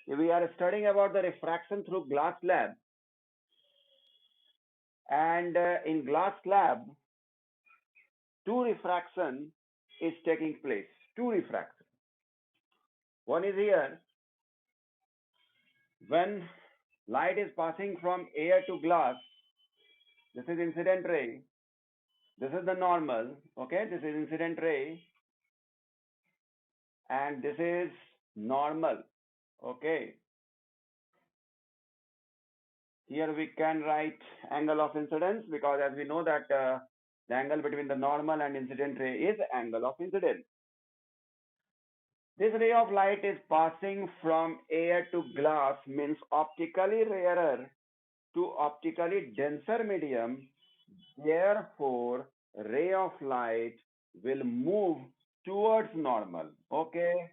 We are studying about the refraction through glass slab, and in glass slab, two refraction is taking place. Two refraction. One is here when light is passing from air to glass. This is incident ray. This is the normal. Okay, this is incident ray, and this is normal. Okay, here we can write angle of incidence because as we know that the angle between the normal and incident ray is angle of incidence. This ray of light is passing from air to glass, means optically rarer to optically denser medium. Therefore, ray of light will move towards normal. Okay,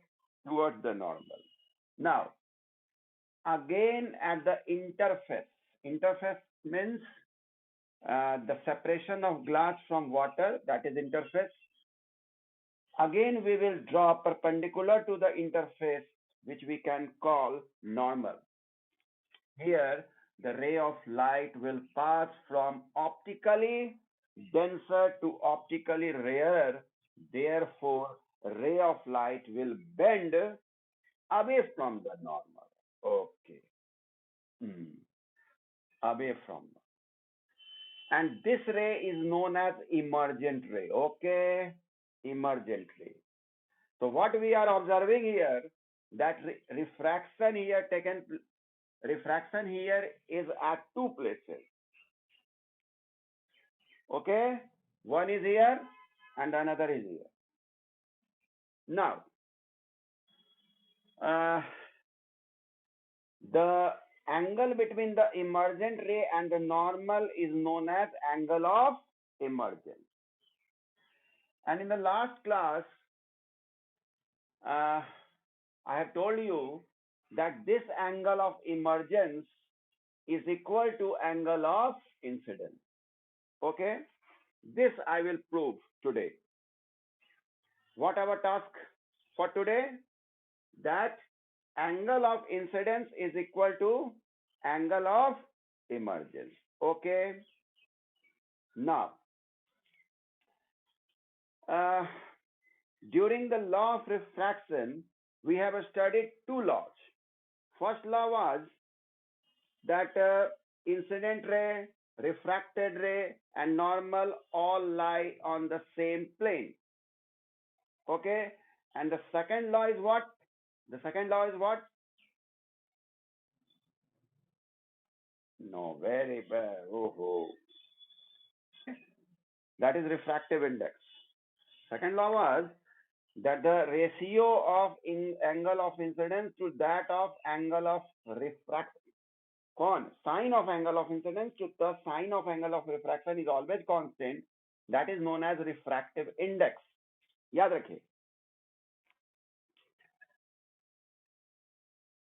towards the normal. Now, again at the interface. Interface means the separation of glass from water, that is interface. Again, we will draw perpendicular to the interface, which we can call normal. Here, the ray of light will pass from optically denser to optically rarer. Therefore, ray of light will bend away from the normal. Okay. Away from. And this ray is known as emergent ray. Okay. Emergent ray. So what we are observing here, that refraction here is at two places. Okay, one is here and another is here. Now, the angle between the emergent ray and the normal is known as angle of emergence. And in the last class, I have told you that this angle of emergence is equal to angle of incidence. Okay, this I will prove today. What our task for today? That angle of incidence is equal to angle of emergence. Okay. Now, during the law of refraction, we have studied two laws. First law was that incident ray, refracted ray, and normal all lie on the same plane. Okay. And the second law is what? The second law is what? No, very bad. Oh. That is refractive index. Second law was that the ratio of angle of incidence to that of angle of refraction, sine of angle of incidence to the sine of angle of refraction is always constant. That is known as refractive index. याद रखिए.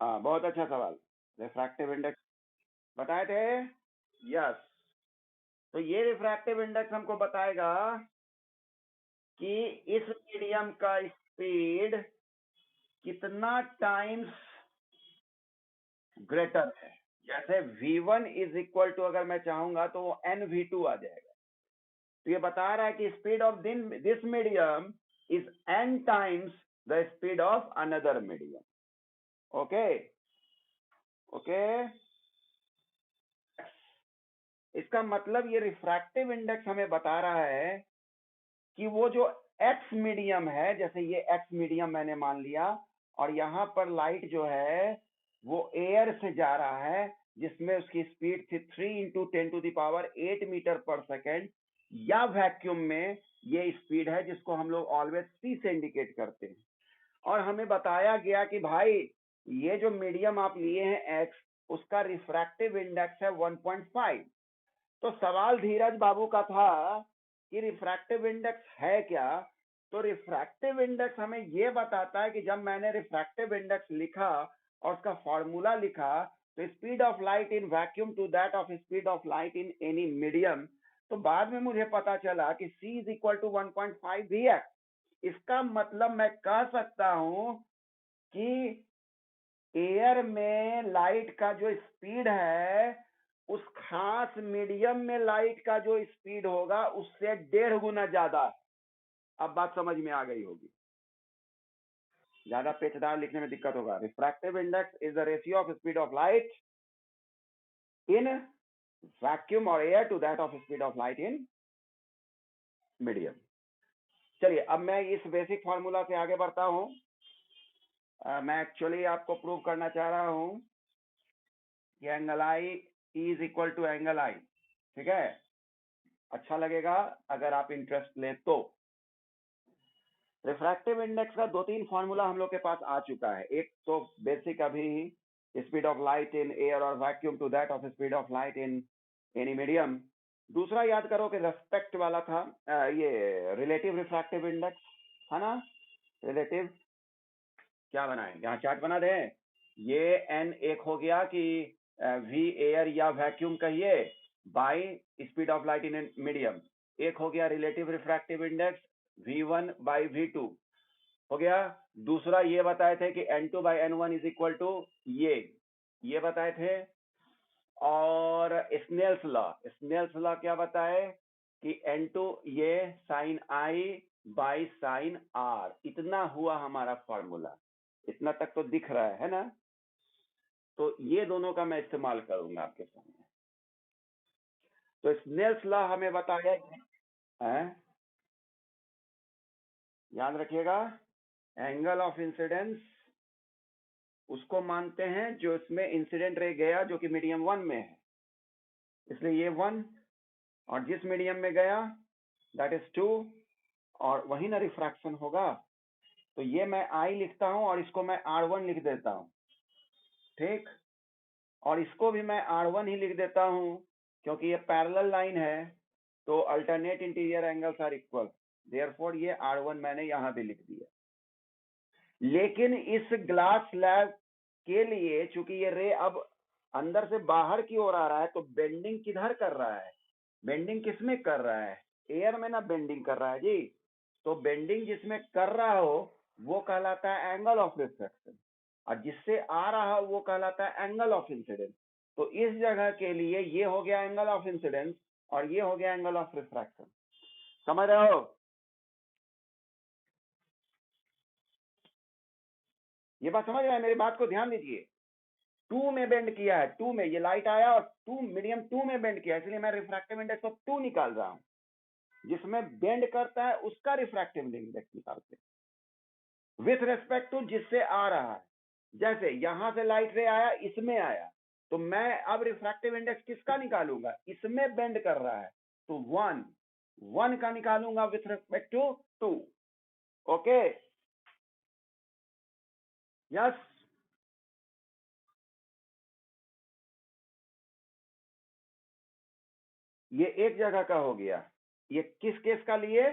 बहुत अच्छा सवाल. Refractive index बताए थे. Yes. तो ये refractive index हमको बताएगा कि इस मीडियम का स्पीड कितना टाइम्स ग्रेटर है. जैसे v1 इज इक्वल टू, अगर मैं चाहूंगा तो nv2 आ जाएगा. तो ये बता रहा है कि speed of this medium is n times the speed of another medium. Okay. Okay. इसका मतलब ये रिफ्रैक्टिव इंडेक्स हमें बता रहा है कि वो जो एक्स मीडियम है, जैसे ये एक्स मीडियम मैंने मान लिया, और यहाँ पर लाइट जो है वो एयर से जा रहा है, जिसमें उसकी स्पीड थी 3 × 10⁸ मीटर पर सेकेंड, या वैक्यूम में ये स्पीड है जिसको हम लोग ऑलवेज सी से इंडिकेट करते हैं. और हमें बताया गया कि भाई ये जो मीडियम आप लिए हैं एक्स, उसका रिफ्रैक्टिव इंडेक्स है 1.5. तो सवाल धीरज बाबू का था कि रिफ्रैक्टिव इंडेक्स है क्या. तो रिफ्रैक्टिव इंडेक्स हमें ये बताता है कि जब मैंने रिफ्रैक्टिव इंडेक्स लिखा और उसका फॉर्मूला लिखा, तो speed of light in vacuum to that of speed of light in any medium, तो बाद में मुझे पता चला कि c is equal to 1.5 vx. इसका मतलब मैं कह सकता हूं कि एयर में लाइट का जो स्पीड है उस खास मीडियम में लाइट का जो स्पीड होगा उससे 1.5 गुना ज्यादा है। अब बात समझ में आ गई होगी, ज्यादा पेचदार लिखने में दिक्कत होगा। Refractive index is the ratio of speed of light in vacuum और air to that of speed of light in medium. चलिए अब मैं इस बेसिक फॉर्मूला से आगे बढ़ता हूं। मैं एक्चुअली आपको प्रूव करना चाह रहा हूं कि angle i is equal to angle i, ठीक है? अच्छा लगेगा अगर आप इंटरेस्ट लें तो। रिफ्रैक्टिव इंडेक्स का 2-3 फॉर्मूला हम लोग के पास आ चुका है। एक तो बेसिक अभी speed of light in air और vacuum to that of speed of light in any medium. दूसरा याद करो कि रेस्पेक्ट वाला था, ये रिलेटिव रिफ्रैक्टिव इंडेक्स है ना। रिलेटिव क्या बनाए, यहाँ चार्ट बना दें। ये एन एक हो गया कि वी एयर या वैक्यूम कहिए by speed of light in medium. एक हो गया relative refractive index V1 by V2 हो गया। दूसरा ये बताए थे कि N2 by N1 is equal to ये बताए थे। और स्नेल्स लॉ क्या बताए कि N2 ये sine I by sine R। इतना हुआ हमारा फॉर्मूला, इतना तक तो दिख रहा है ना। तो ये दोनों का मैं इस्तेमाल करूंगा आपके सामने। तो स्नेल्स लॉ हमें बताया है, याद रखिएगा, एंगल ऑफ इंसिडेंस उसको मानते हैं जो इसमें इंसिडेंट रे गया जो कि मीडियम 1 में है, इसलिए ये 1, और जिस मीडियम में गया दैट इज 2, और वही ना रिफ्रैक्शन होगा। तो ये मैं आई लिखता हूं और इसको मैं R1 लिख देता हूं, ठीक। और इसको भी मैं R1 ही लिख देता हूं क्योंकि ये पैरेलल लाइन है, तो alternate interior angles are equal, therefore ये R1 मैंने यहां भी लिख दिया। लेकिन इस ग्लास स्लैब के लिए चूंकि ये रे अब अंदर से बाहर की ओर आ रहा है, तो बेंडिंग किधर कर रहा है, बेंडिंग किसमें कर रहा है, एयर में ना बेंडिंग कर रहा है जी। तो बेंडिंग जिसमें कर रहा हो वो कहलाता है एंगल ऑफ रिफ्रैक्शन, और जिससे आ रहा हो वो कहलाता है एंगल ऑफ इंसिडेंस। तो इस जगह के लिए ये हो गया एंगल ऑफ इंसिडेंस और ये हो गया एंगल ऑफ रिफ्रैक्शन। समझ रहे हो? ये बात समझ रहे हैं? मेरी बात को ध्यान दीजिए। 2 में बेंड किया है, 2 में ये लाइट आया और 2 मीडियम 2 में बेंड किया है, इसलिए मैं रिफ्रैक्टिव इंडेक्स ऑफ 2 निकाल रहा हूं। जिसमें बेंड करता है उसका रिफ्रैक्टिव इंडेक्स निकालते हैं विथ रेस्पेक्ट टू जिससे आ रहा है। जैसे यहां से लाइट रे आया, इसमें आया, तो मैं अब रिफ्रैक्टिव इंडेक्स किसका निकालूंगा, इसमें बेंड कर रहा है, तो 1 का निकालूंगा with respect to 2। Okay, yes. ये एक जगह का हो गया। ये किस केस का लिए,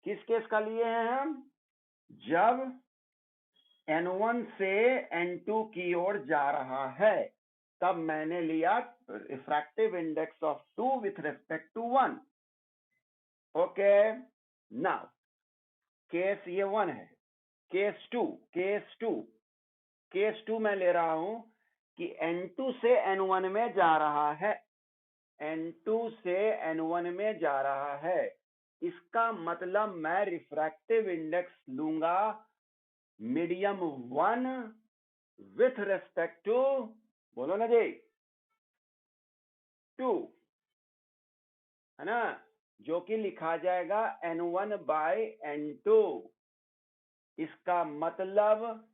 किस केस का लिए हैं हम, जब N1 से N2 की ओर जा रहा है, तब मैंने लिया refractive index of 2 with respect to 1। Okay, now case ये 1 है। केस टू मैं ले रहा हूं कि N2 से N1 में जा रहा है, N2 से N1 में जा रहा है। इसका मतलब मैं रिफ्रैक्टिव इंडेक्स लूंगा मीडियम 1 विथ रेस्पेक्ट टू, बोलो ना जी, 2, है ना, जो कि लिखा जाएगा N1 बाय N2। इसका मतलब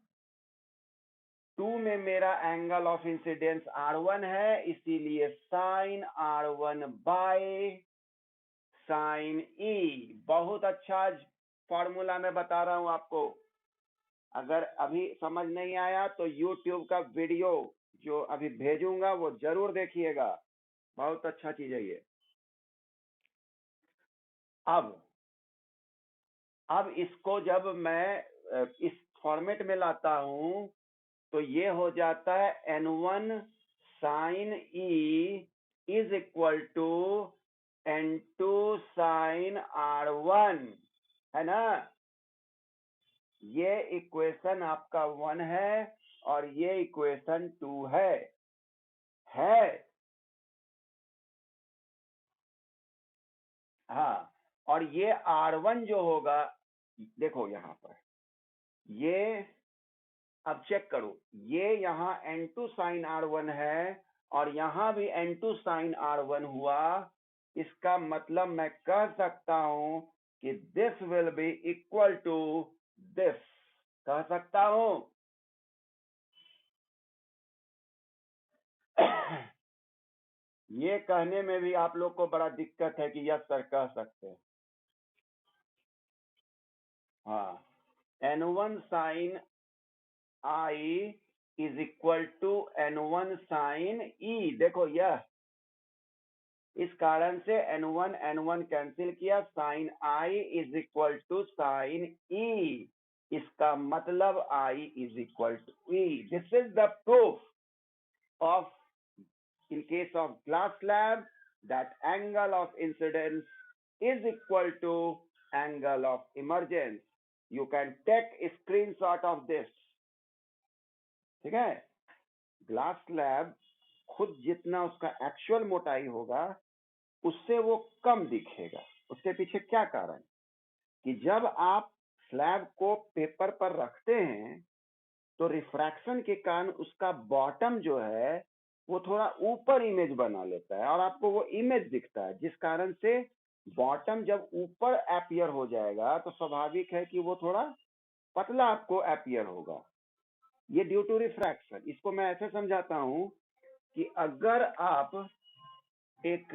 2 में मेरा एंगल ऑफ इंसिडेंस R1 है, इसीलिए sign R1 by sine E। बहुत अच्छा फॉर्मूला मैं बता रहा हूं आपको। अगर अभी समझ नहीं आया तो YouTube का वीडियो जो अभी भेजूंगा वो जरूर देखिएगा, बहुत अच्छा चीज है ये। अब इसको जब मैं इस फॉर्मेट में लाता हूं तो ये हो जाता है N1 sine E is equal to N2 sine R1, है ना। ये इक्वेशन आपका 1 है और ये इक्वेशन 2 है। हाँ, और ये R1 जो होगा, देखो यहाँ पर ये, अब चेक करो, ये यहाँ N2 sin R1 है और यहाँ भी N2 sin R1 हुआ। इसका मतलब मैं कह सकता हूं कि this will be equal to this, कह सकता हूं। ये कहने में भी आप लोग को बड़ा दिक्कत है कि यस सर कह सकते हैं। हाँ, N1 sin I is equal to N1 sin E। देखो यह, इस कारण से N1 N1 कैंसिल किया, sin I is equal to sin E। इसका मतलब I is equal to E। This is the proof of, in case of glass slab, that angle of incidence is equal to angle of emergence. You can take a screenshot of this. ठीक है, glass slab खुद जितना उसका actual मोटाई होगा उससे वो कम दिखेगा। उसके पीछे क्या कारण, कि जब आप स्लैब को पेपर पर रखते हैं तो रिफ्रैक्शन के कारण उसका बॉटम जो है वो थोड़ा ऊपर इमेज बना लेता है और आपको वो इमेज दिखता है, जिस कारण से बॉटम जब ऊपर अपीयर हो जाएगा तो स्वाभाविक है कि वो थोड़ा पतला आपको अपीयर होगा। ये ड्यू टू रिफ्रैक्शन। इसको मैं ऐसे समझाता हूं कि अगर आप एक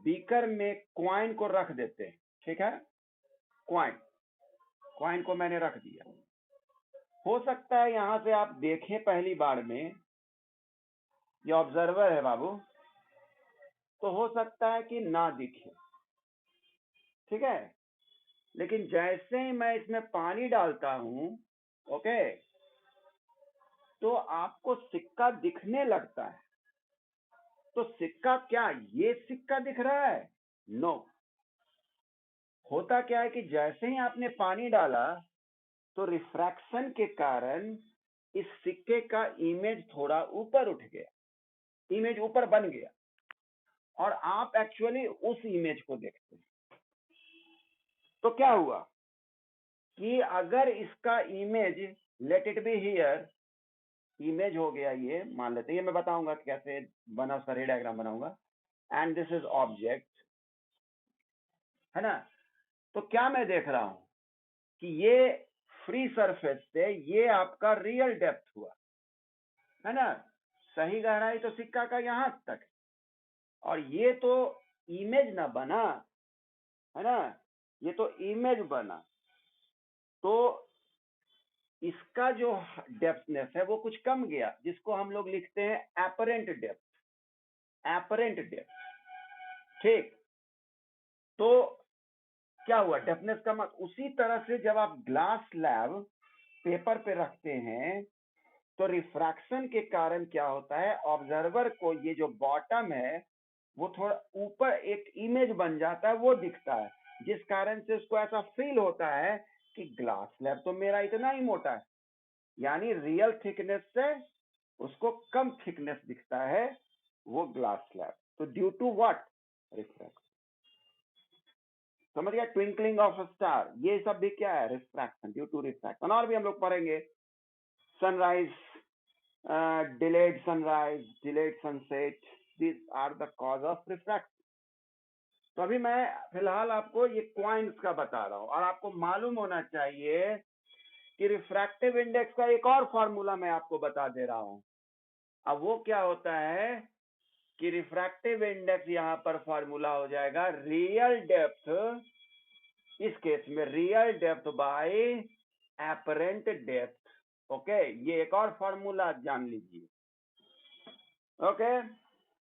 बीकर में क्वाइन को रख देते हैं, ठीक है, क्वाइन को मैंने रख दिया, हो सकता है यहां से आप देखें पहली बार में, ये ऑब्जर्वर है बाबू, तो हो सकता है कि ना दिखे, ठीक है, लेकिन जैसे ही मैं इसमें पानी डालता हूं, ओके, तो आपको सिक्का दिखने लगता है। तो सिक्का क्या ये सिक्का दिख रहा है? नो। होता क्या है कि जैसे ही आपने पानी डाला तो रिफ्रैक्शन के कारण इस सिक्के का इमेज थोड़ा ऊपर उठ गया, इमेज ऊपर बन गया और आप एक्चुअली उस इमेज को देखते हैं। तो क्या हुआ कि अगर इसका image, let it be here, image हो गया, ये मान लेते हैं, ये मैं बताऊंगा कैसे बना, उसका रे डायग्राम बनाऊंगा, एंड दिस इज ऑब्जेक्ट, है ना। तो क्या मैं देख रहा हूं कि ये फ्री सरफेस से ये आपका रियल डेप्थ हुआ, है ना, सही गहराई तो सिक्का का यहां तक, और ये तो इमेज ना बना, है ना, ये तो इमेज बना। तो इसका जो डेप्थनेस है वो कुछ कम गया, जिसको हम लोग लिखते हैं एपरेंट डेप्थ, एपरेंट डेप्थ, ठीक। तो क्या हुआ, डेप्थनेस का मत। उसी तरह से जब आप ग्लास स्लैब पेपर पे रखते हैं तो रिफ्रैक्शन के कारण क्या होता है, ऑब्जर्वर को ये जो बॉटम है वो थोड़ा ऊपर एक इमेज बन जाता है, वो दिखता है, जिस कारण से उसको ऐसा फील होता है कि ग्लास स्लैब तो मेरा इतना ही मोटा है, यानी रियल थिकनेस से उसको कम थिकनेस दिखता है वो ग्लास स्लैब। तो ड्यू टू व्हाट, रिफ्रैक्शन। समझ गया, ट्विंकलिंग ऑफ अ स्टार, ये सब भी क्या है, रिफ्रैक्शन, ड्यू टू रिफ्रैक्शन। और भी हम लोग पढ़ेंगे, sunrise, delayed sunrise, delayed sunset, these are the cause of refraction. तो अभी मैं फिलहाल आपको ये क्वाइंस का बता रहा हूं और आपको मालूम होना चाहिए कि रिफ्रैक्टिव इंडेक्स का एक और फॉर्मूला मैं आपको बता दे रहा हूं। अब वो क्या होता है कि रिफ्रैक्टिव इंडेक्स यहां पर फॉर्मूला हो जाएगा रियल डेप्थ, इस केस में real depth by apparent depth. Okay, ये एक और फॉर्मूला जान लीजिए। Okay,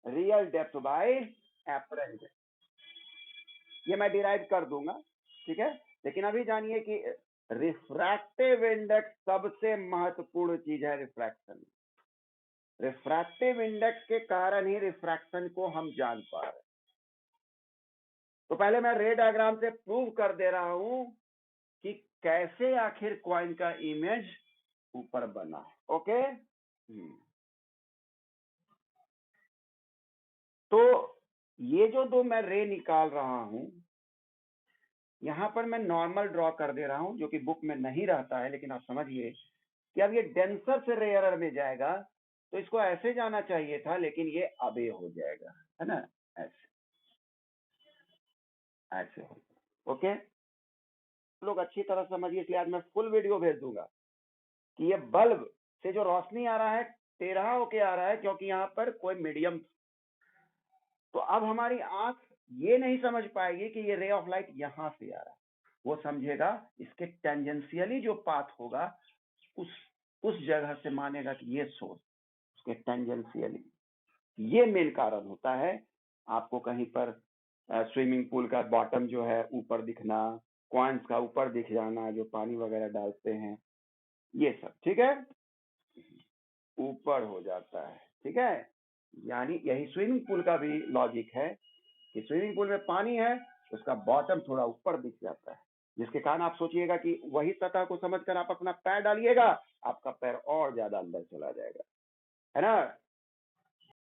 real depth by apparent, ये मैं डिराइव कर दूंगा, ठीक है। लेकिन अभी जानिए कि रिफ्रैक्टिव इंडेक्स सबसे महत्वपूर्ण चीज है रिफ्रैक्शन। रिफ्रैक्टिव इंडेक्स के कारण ही रिफ्रैक्शन को हम जान पा रहे हैं। तो पहले मैं रे डायग्राम से प्रूव कर दे रहा हूं कि कैसे आखिर क्वाइन का इमेज ऊपर बना है। ओके, तो ये जो दो मैं रे निकाल रहा हूं, यहां पर मैं नॉर्मल ड्रॉ कर दे रहा हूं, जो कि बुक में नहीं रहता है, लेकिन आप समझिए कि अब ये डेंसर से रेयरर में जाएगा, तो इसको ऐसे जाना चाहिए था, लेकिन ये अबे हो जाएगा, है ना, ऐसे ऐसे हो। ओके, लोग अच्छी तरह समझिए, इसलिए आज मैं फुल वीडियो भेज दूंगा कि ये बल्ब से जो रोशनी आ रहा है टेढ़ा होके आ रहा है, क्योंकि यहाँ पर कोई मीडियम, तो अब हमारी आंख ये नहीं समझ पाएगी कि ये रे ऑफ लाइट यहां से आ रहा है, वो समझेगा इसके टेंजेंशियली जो पाथ होगा उस उस जगह से मानेगा कि ये सोर्स, उसके टेंजेंशियली। ये मेन कारण होता है आपको कहीं पर स्विमिंग पूल का बॉटम जो है ऊपर दिखना, कॉइन्स का ऊपर दिख जाना, जो पानी वगैरह डालते हैं, ये सब ठीक है, ऊपर हो जाता है, ठीक है। यानी यही स्विमिंग पूल का भी लॉजिक है कि स्विमिंग पूल में पानी है, उसका बॉटम थोड़ा ऊपर दिख जाता है, जिसके कारण आप सोचिएगा कि वही सतह को समझकर आप अपना पैर डालिएगा, आपका पैर और ज्यादा अंदर चला जाएगा, है ना।